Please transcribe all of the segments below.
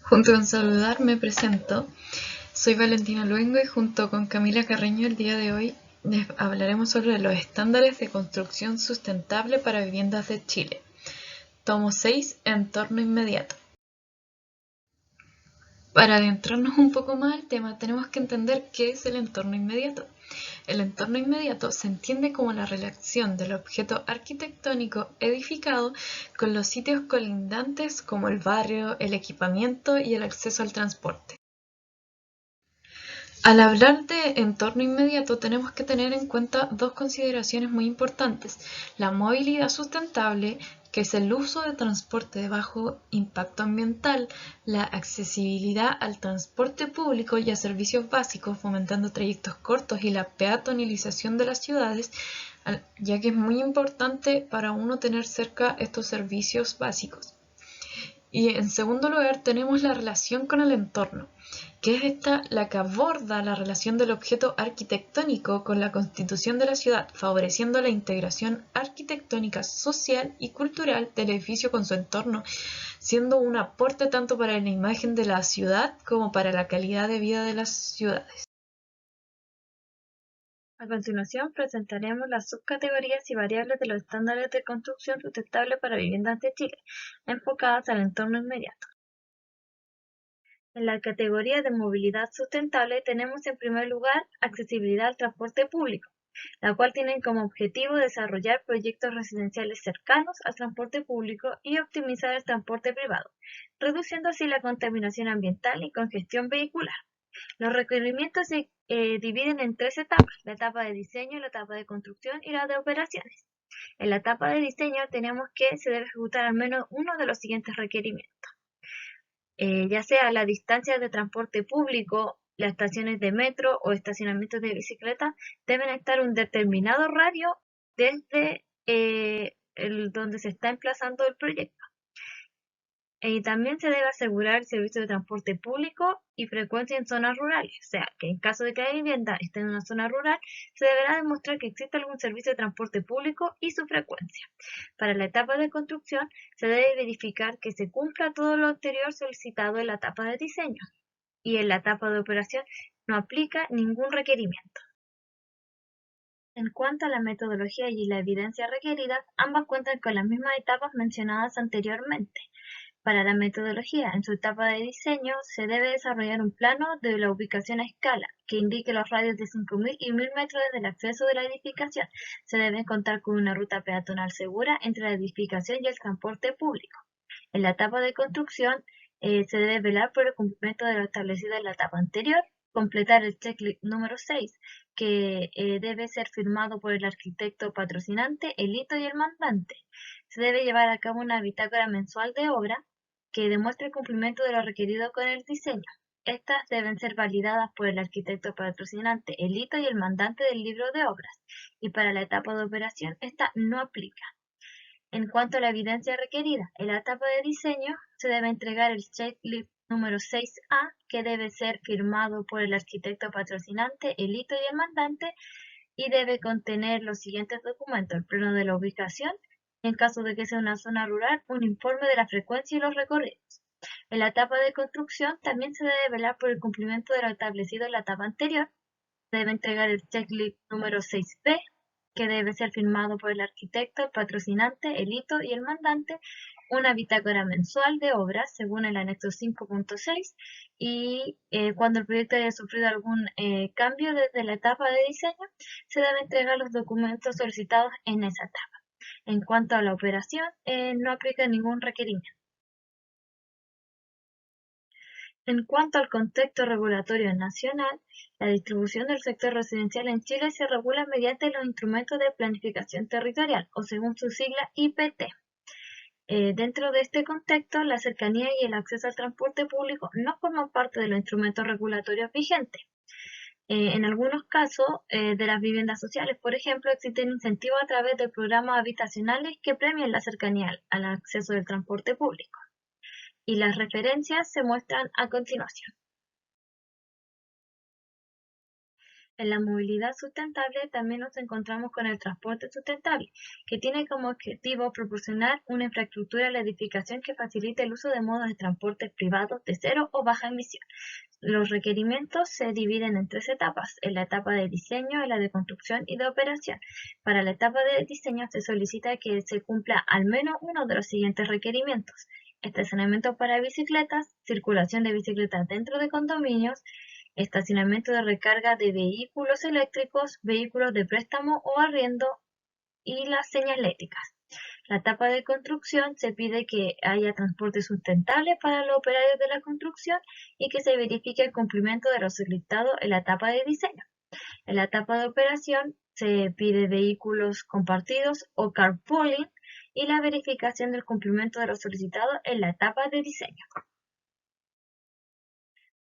Junto con saludar me presento. Soy Valentina Luengo y junto con Camila Carreño el día de hoy les hablaremos sobre los estándares de construcción sustentable para viviendas de Chile. Tomo 6, entorno inmediato. Para adentrarnos un poco más al tema, tenemos que entender qué es el entorno inmediato. El entorno inmediato se entiende como la relación del objeto arquitectónico edificado con los sitios colindantes como el barrio, el equipamiento y el acceso al transporte. Al hablar de entorno inmediato tenemos que tener en cuenta dos consideraciones muy importantes: la movilidad sustentable, que es el uso de transporte de bajo impacto ambiental, la accesibilidad al transporte público y a servicios básicos, fomentando trayectos cortos, y la peatonalización de las ciudades, ya que es muy importante para uno tener cerca estos servicios básicos. Y en segundo lugar tenemos la relación con el entorno, que es esta la que aborda la relación del objeto arquitectónico con la constitución de la ciudad, favoreciendo la integración arquitectónica, social y cultural del edificio con su entorno, siendo un aporte tanto para la imagen de la ciudad como para la calidad de vida de las ciudades. A continuación presentaremos las subcategorías y variables de los estándares de construcción sustentable para viviendas de Chile, enfocadas al entorno inmediato. En la categoría de movilidad sustentable tenemos en primer lugar accesibilidad al transporte público, la cual tiene como objetivo desarrollar proyectos residenciales cercanos al transporte público y optimizar el transporte privado, reduciendo así la contaminación ambiental y congestión vehicular. Los requerimientos se dividen en tres etapas: la etapa de diseño, la etapa de construcción y la de operaciones. En la etapa de diseño tenemos que se debe ejecutar al menos uno de los siguientes requerimientos, ya sea la distancia de transporte público, las estaciones de metro o estacionamientos de bicicleta deben estar un determinado radio desde donde se está emplazando el proyecto. Y también se debe asegurar el servicio de transporte público y frecuencia en zonas rurales, o sea, que en caso de que la vivienda esté en una zona rural, se deberá demostrar que existe algún servicio de transporte público y su frecuencia. Para la etapa de construcción, se debe verificar que se cumpla todo lo anterior solicitado en la etapa de diseño, y en la etapa de operación no aplica ningún requerimiento. En cuanto a la metodología y la evidencia requeridas, ambas cuentan con las mismas etapas mencionadas anteriormente. Para la metodología, en su etapa de diseño, se debe desarrollar un plano de la ubicación a escala, que indique los radios de 5.000 y 1.000 metros desde el acceso de la edificación. Se debe contar con una ruta peatonal segura entre la edificación y el transporte público. En la etapa de construcción, se debe velar por el cumplimiento de lo establecido en la etapa anterior, completar el checklist número 6, que debe ser firmado por el arquitecto patrocinante, el hito y el mandante. Se debe llevar a cabo una bitácora mensual de obra que demuestre el cumplimiento de lo requerido con el diseño. Estas deben ser validadas por el arquitecto patrocinante, el hito y el mandante del libro de obras, y para la etapa de operación esta no aplica. En cuanto a la evidencia requerida, en la etapa de diseño se debe entregar el checklist número 6A, que debe ser firmado por el arquitecto patrocinante, el hito y el mandante, y debe contener los siguientes documentos: el plano de la ubicación, en caso de que sea una zona rural, un informe de la frecuencia y los recorridos. En la etapa de construcción también se debe velar por el cumplimiento de lo establecido en la etapa anterior. Se debe entregar el checklist número 6B, que debe ser firmado por el arquitecto, el patrocinante, el hito y el mandante, una bitácora mensual de obras según el anexo 5.6, y cuando el proyecto haya sufrido algún cambio desde la etapa de diseño, se deben entregar los documentos solicitados en esa etapa. En cuanto a la operación, no aplica ningún requerimiento. En cuanto al contexto regulatorio nacional, la distribución del sector residencial en Chile se regula mediante los instrumentos de planificación territorial, o según su sigla IPT. Dentro de este contexto, la cercanía y el acceso al transporte público no forman parte de los instrumentos regulatorios vigentes. En algunos casos de las viviendas sociales, por ejemplo, existen incentivos a través de programas habitacionales que premian la cercanía al acceso del transporte público. Y las referencias se muestran a continuación. En la movilidad sustentable también nos encontramos con el transporte sustentable, que tiene como objetivo proporcionar una infraestructura a la edificación que facilite el uso de modos de transporte privados de cero o baja emisión. Los requerimientos se dividen en tres etapas: en la etapa de diseño, en la de construcción y de operación. Para la etapa de diseño se solicita que se cumpla al menos uno de los siguientes requerimientos: estacionamiento para bicicletas, circulación de bicicletas dentro de condominios, estacionamiento de recarga de vehículos eléctricos, vehículos de préstamo o arriendo y las señaléticas. La etapa de construcción se pide que haya transporte sustentable para los operarios de la construcción y que se verifique el cumplimiento de lo solicitado en la etapa de diseño. En la etapa de operación se pide vehículos compartidos o carpooling y la verificación del cumplimiento de lo solicitado en la etapa de diseño.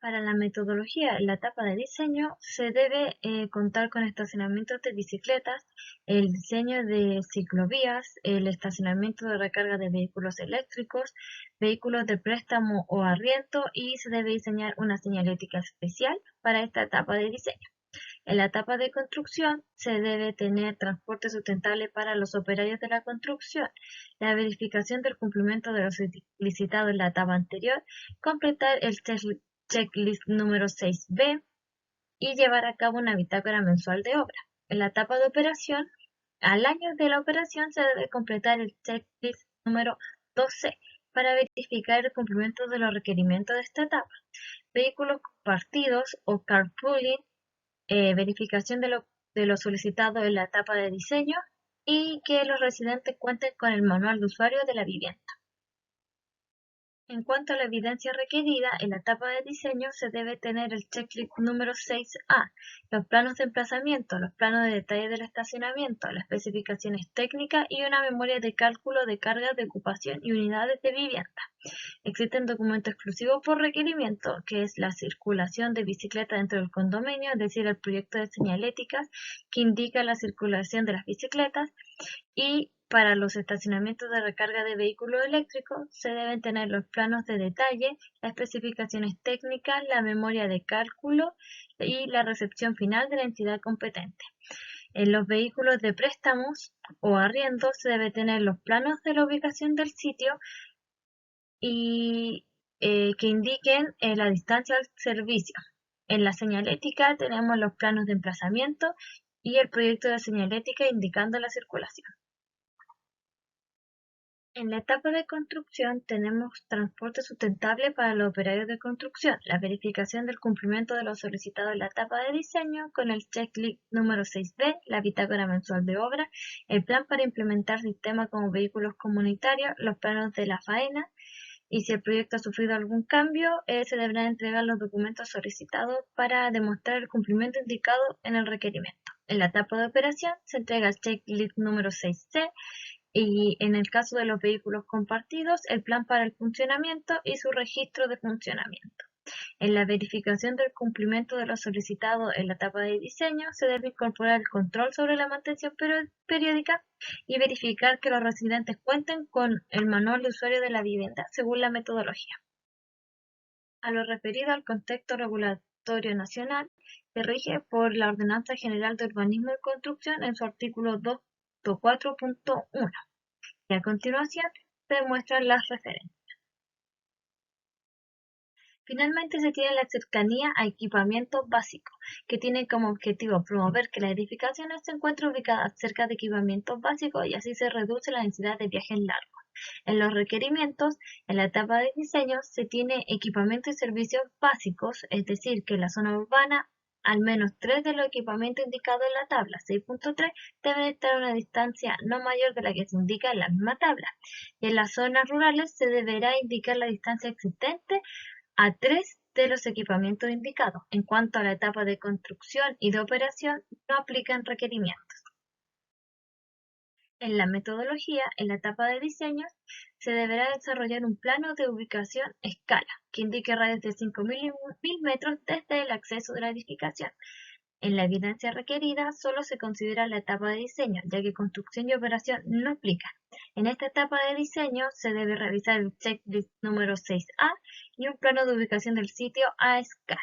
Para la metodología en la etapa de diseño se debe contar con estacionamientos de bicicletas, el diseño de ciclovías, el estacionamiento de recarga de vehículos eléctricos, vehículos de préstamo o arriendo, y se debe diseñar una señalética especial para esta etapa de diseño. En la etapa de construcción se debe tener transporte sustentable para los operarios de la construcción, la verificación del cumplimiento de lo solicitado en la etapa anterior, completar el checklist número 6B y llevar a cabo una bitácora mensual de obra. En la etapa de operación, al año de la operación se debe completar el checklist número 2C para verificar el cumplimiento de los requerimientos de esta etapa. Vehículos compartidos o carpooling, verificación de lo solicitado en la etapa de diseño y que los residentes cuenten con el manual de usuario de la vivienda. En cuanto a la evidencia requerida, en la etapa de diseño se debe tener el checklist número 6A, los planos de emplazamiento, los planos de detalle del estacionamiento, las especificaciones técnicas y una memoria de cálculo de cargas de ocupación y unidades de vivienda. Existen documentos exclusivos por requerimiento, que es la circulación de bicicletas dentro del condominio, es decir, el proyecto de señaléticas que indica la circulación de las bicicletas, y para los estacionamientos de recarga de vehículos eléctricos se deben tener los planos de detalle, las especificaciones técnicas, la memoria de cálculo y la recepción final de la entidad competente. En los vehículos de préstamos o arriendo se debe tener los planos de la ubicación del sitio y que indiquen la distancia al servicio. En la señalética tenemos los planos de emplazamiento y el proyecto de señalética indicando la circulación. En la etapa de construcción tenemos transporte sustentable para los operarios de construcción, la verificación del cumplimiento de lo solicitado en la etapa de diseño con el checklist número 6B, la bitácora mensual de obra, el plan para implementar sistemas como vehículos comunitarios, los planos de la faena, y si el proyecto ha sufrido algún cambio, se deberán entregar los documentos solicitados para demostrar el cumplimiento indicado en el requerimiento. En la etapa de operación se entrega el checklist número 6C y, en el caso de los vehículos compartidos, el plan para el funcionamiento y su registro de funcionamiento. En la verificación del cumplimiento de lo solicitado en la etapa de diseño se debe incorporar el control sobre la mantención periódica y verificar que los residentes cuenten con el manual de usuario de la vivienda según la metodología. A lo referido al contexto regulatorio nacional, se rige por la Ordenanza General de Urbanismo y Construcción en su artículo 2.4.1, y a continuación se muestran las referencias. Finalmente se tiene la cercanía a equipamientos básicos, que tiene como objetivo promover que las edificaciones se encuentren ubicadas cerca de equipamientos básicos y así se reduce la necesidad de viajes largos. En los requerimientos, en la etapa de diseño, se tiene equipamientos y servicios básicos, es decir, que en la zona urbana al menos 3 de los equipamientos indicados en la tabla 6.3 deben estar a una distancia no mayor de la que se indica en la misma tabla. Y en las zonas rurales se deberá indicar la distancia existente a 3 de los equipamientos indicados. En cuanto a la etapa de construcción y de operación, no aplican requerimientos. En la metodología, en la etapa de diseño, se deberá desarrollar un plano de ubicación escala, que indique radios de 5.000 y 1.000 metros desde el acceso de la edificación. En la evidencia requerida solo se considera la etapa de diseño, ya que construcción y operación no aplican. En esta etapa de diseño se debe realizar el checklist número 6A y un plano de ubicación del sitio a escala.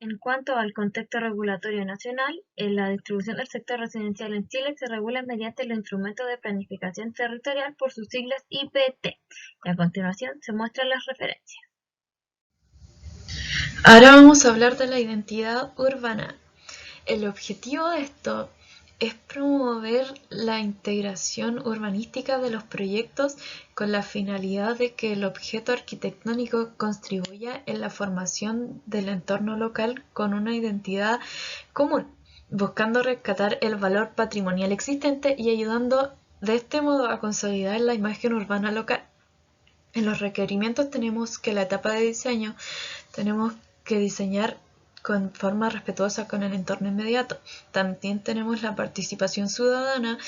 En cuanto al contexto regulatorio nacional, en la distribución del sector residencial en Chile se regula mediante los instrumentos de planificación territorial por sus siglas IPT. Y a continuación se muestran las referencias. Ahora vamos a hablar de la identidad urbana. El objetivo de esto es promover la integración urbanística de los proyectos con la finalidad de que el objeto arquitectónico contribuya en la formación del entorno local con una identidad común, buscando rescatar el valor patrimonial existente y ayudando de este modo a consolidar la imagen urbana local. En los requerimientos tenemos que la etapa de diseño tenemos que diseñar con forma respetuosa con el entorno inmediato. También tenemos la participación ciudadana,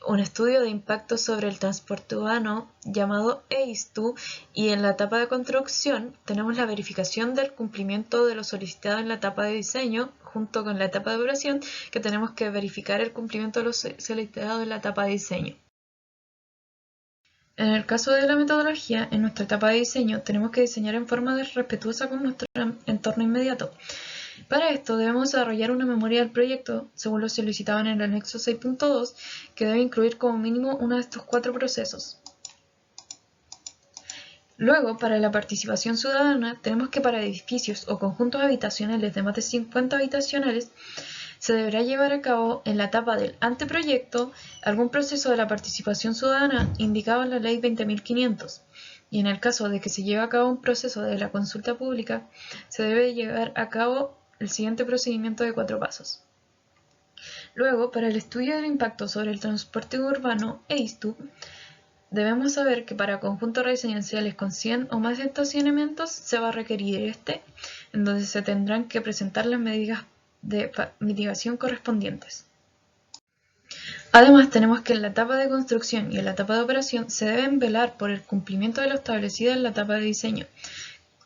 un estudio de impacto sobre el transporte urbano llamado EISTU, y en la etapa de construcción tenemos la verificación del cumplimiento de lo solicitado en la etapa de diseño, junto con la etapa de operación, que tenemos que verificar el cumplimiento de lo solicitado en la etapa de diseño. En el caso de la metodología, en nuestra etapa de diseño tenemos que diseñar en forma respetuosa con nuestro entorno inmediato. Para esto debemos desarrollar una memoria del proyecto, según lo solicitado en el anexo 6.2, que debe incluir como mínimo uno de estos 4 procesos. Luego, para la participación ciudadana, tenemos que para edificios o conjuntos habitacionales de más de 50 habitacionales, se deberá llevar a cabo en la etapa del anteproyecto algún proceso de la participación ciudadana indicado en la Ley 20.500, y en el caso de que se lleve a cabo un proceso de la consulta pública, se debe llevar a cabo el siguiente procedimiento de 4 pasos. Luego, para el estudio del impacto sobre el transporte urbano EISTU, debemos saber que para conjuntos residenciales con 100 o más estacionamientos se va a requerir en donde se tendrán que presentar las medidas de mitigación correspondientes. Además, tenemos que en la etapa de construcción y en la etapa de operación se deben velar por el cumplimiento de lo establecido en la etapa de diseño,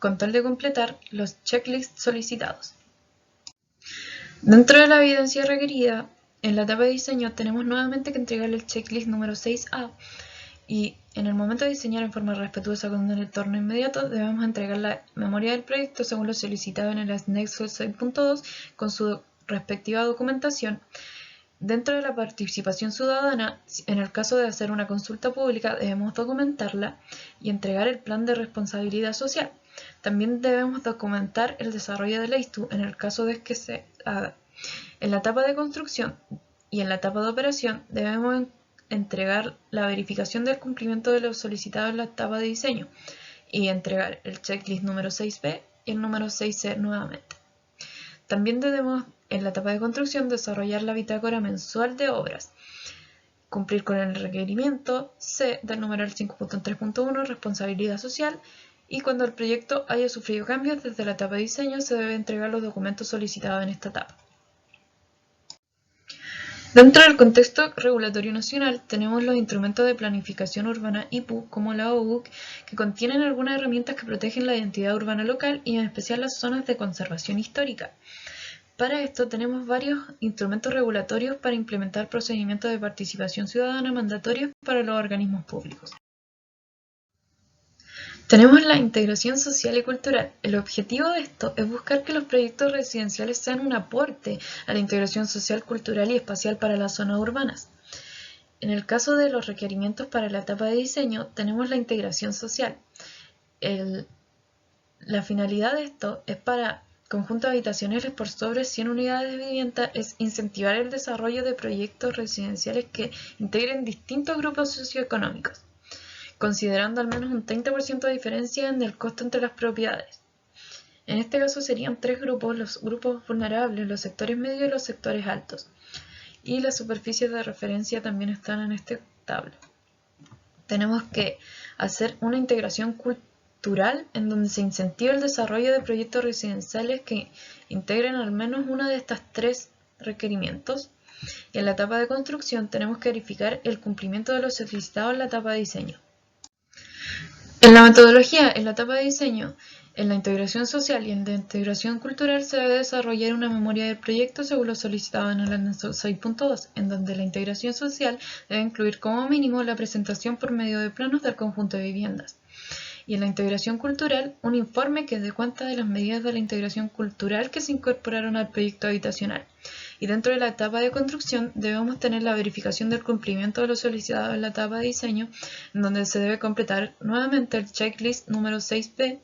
con tal de completar los checklists solicitados. Dentro de la evidencia requerida, en la etapa de diseño tenemos nuevamente que entregar el checklist número 6A, y en el momento de diseñar en forma respetuosa con el entorno inmediato, debemos entregar la memoria del proyecto según lo solicitado en el anexo 6.2 con su respectiva documentación. Dentro de la participación ciudadana, en el caso de hacer una consulta pública, debemos documentarla y entregar el plan de responsabilidad social. También debemos documentar el desarrollo del EISTU en el caso de que se haga. En la etapa de construcción y en la etapa de operación debemos entregar la verificación del cumplimiento de lo solicitado en la etapa de diseño y entregar el checklist número 6B y el número 6C nuevamente. También debemos en la etapa de construcción desarrollar la bitácora mensual de obras, cumplir con el requerimiento C del numeral 5.3.1 responsabilidad social, y cuando el proyecto haya sufrido cambios desde la etapa de diseño se debe entregar los documentos solicitados en esta etapa. Dentro del contexto regulatorio nacional tenemos los instrumentos de planificación urbana IPU como la OUC, que contienen algunas herramientas que protegen la identidad urbana local y en especial las zonas de conservación histórica. Para esto tenemos varios instrumentos regulatorios para implementar procedimientos de participación ciudadana mandatorios para los organismos públicos. Tenemos la integración social y cultural. El objetivo de esto es buscar que los proyectos residenciales sean un aporte a la integración social, cultural y espacial para las zonas urbanas. En el caso de los requerimientos para la etapa de diseño, tenemos la integración social. La finalidad de esto es para conjuntos habitacionales por sobre 100 unidades de vivienda, es incentivar el desarrollo de proyectos residenciales que integren distintos grupos socioeconómicos, considerando al menos un 30% de diferencia en el costo entre las propiedades. En este caso serían 3 grupos, los grupos vulnerables, los sectores medios y los sectores altos. Y las superficies de referencia también están en este tabla. Tenemos que hacer una integración cultural en donde se incentive el desarrollo de proyectos residenciales que integren al menos uno de estos 3 requerimientos. Y en la etapa de construcción tenemos que verificar el cumplimiento de lo solicitado en la etapa de diseño. En la metodología, en la etapa de diseño, en la integración social y en la integración cultural se debe desarrollar una memoria del proyecto según lo solicitado en el anexo 6.2, en donde la integración social debe incluir como mínimo la presentación por medio de planos del conjunto de viviendas. Y en la integración cultural, un informe que dé cuenta de las medidas de la integración cultural que se incorporaron al proyecto habitacional. Y dentro de la etapa de construcción debemos tener la verificación del cumplimiento de lo solicitado en la etapa de diseño, en donde se debe completar nuevamente el checklist número 6B,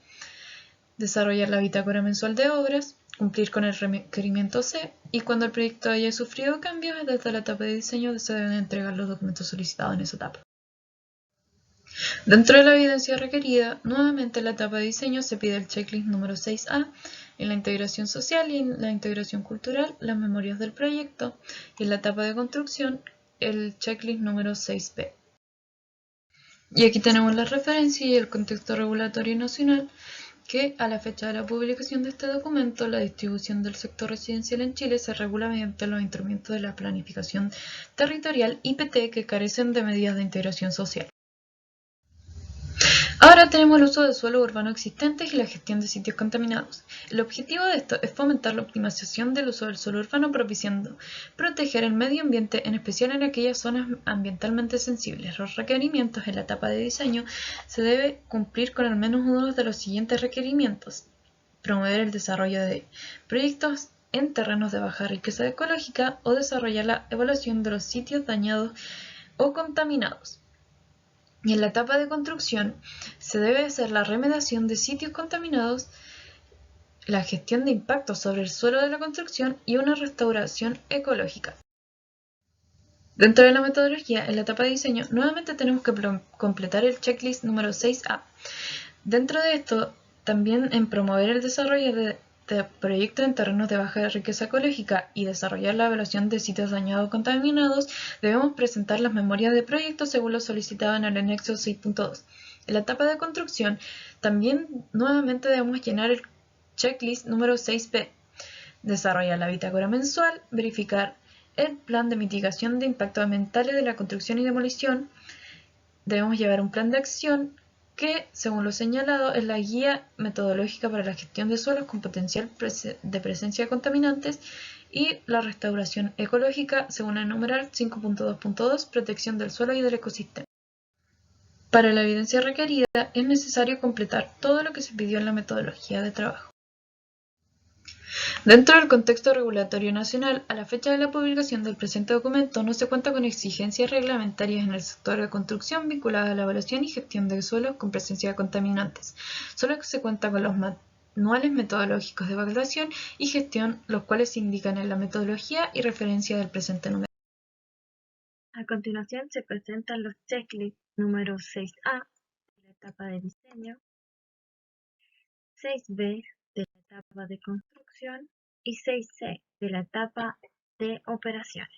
desarrollar la bitácora mensual de obras, cumplir con el requerimiento C, y cuando el proyecto haya sufrido cambios desde la etapa de diseño se deben entregar los documentos solicitados en esa etapa. Dentro de la evidencia requerida, nuevamente en la etapa de diseño se pide el checklist número 6A, en la integración social y en la integración cultural, las memorias del proyecto, y en la etapa de construcción, el checklist número 6B. Y aquí tenemos la referencia y el contexto regulatorio nacional, que a la fecha de la publicación de este documento, la distribución del sector residencial en Chile se regula mediante los instrumentos de la planificación territorial IPT que carecen de medidas de integración social. Ahora tenemos el uso de suelos urbanos existentes y la gestión de sitios contaminados. El objetivo de esto es fomentar la optimización del uso del suelo urbano, propiciando proteger el medio ambiente, en especial en aquellas zonas ambientalmente sensibles. Los requerimientos en la etapa de diseño se debe cumplir con al menos uno de los siguientes requerimientos: promover el desarrollo de proyectos en terrenos de baja riqueza ecológica o desarrollar la evaluación de los sitios dañados o contaminados. Y en la etapa de construcción se debe hacer la remediación de sitios contaminados, la gestión de impactos sobre el suelo de la construcción y una restauración ecológica. Dentro de la metodología, en la etapa de diseño, nuevamente tenemos que completar el checklist número 6A. Dentro de esto, también en promover el desarrollo de proyectos en terrenos de baja riqueza ecológica y desarrollar la evaluación de sitios dañados o contaminados, debemos presentar las memorias de proyecto según lo solicitado en el anexo 6.2. En la etapa de construcción, también nuevamente debemos llenar el checklist número 6B, desarrollar la bitácora mensual, verificar el plan de mitigación de impactos ambientales de la construcción y demolición. Debemos llevar un plan de acción que, según lo señalado, es la guía metodológica para la gestión de suelos con potencial de presencia de contaminantes y la restauración ecológica, según el numeral 5.2.2, protección del suelo y del ecosistema. Para la evidencia requerida es necesario completar todo lo que se pidió en la metodología de trabajo. Dentro del contexto regulatorio nacional, a la fecha de la publicación del presente documento no se cuenta con exigencias reglamentarias en el sector de construcción vinculadas a la evaluación y gestión de suelos con presencia de contaminantes. Solo se cuenta con los manuales metodológicos de evaluación y gestión, los cuales se indican en la metodología y referencia del presente número. A continuación se presentan los checklists número 6A de la etapa de diseño, 6B de la etapa de construcción y 6C de la etapa de operaciones.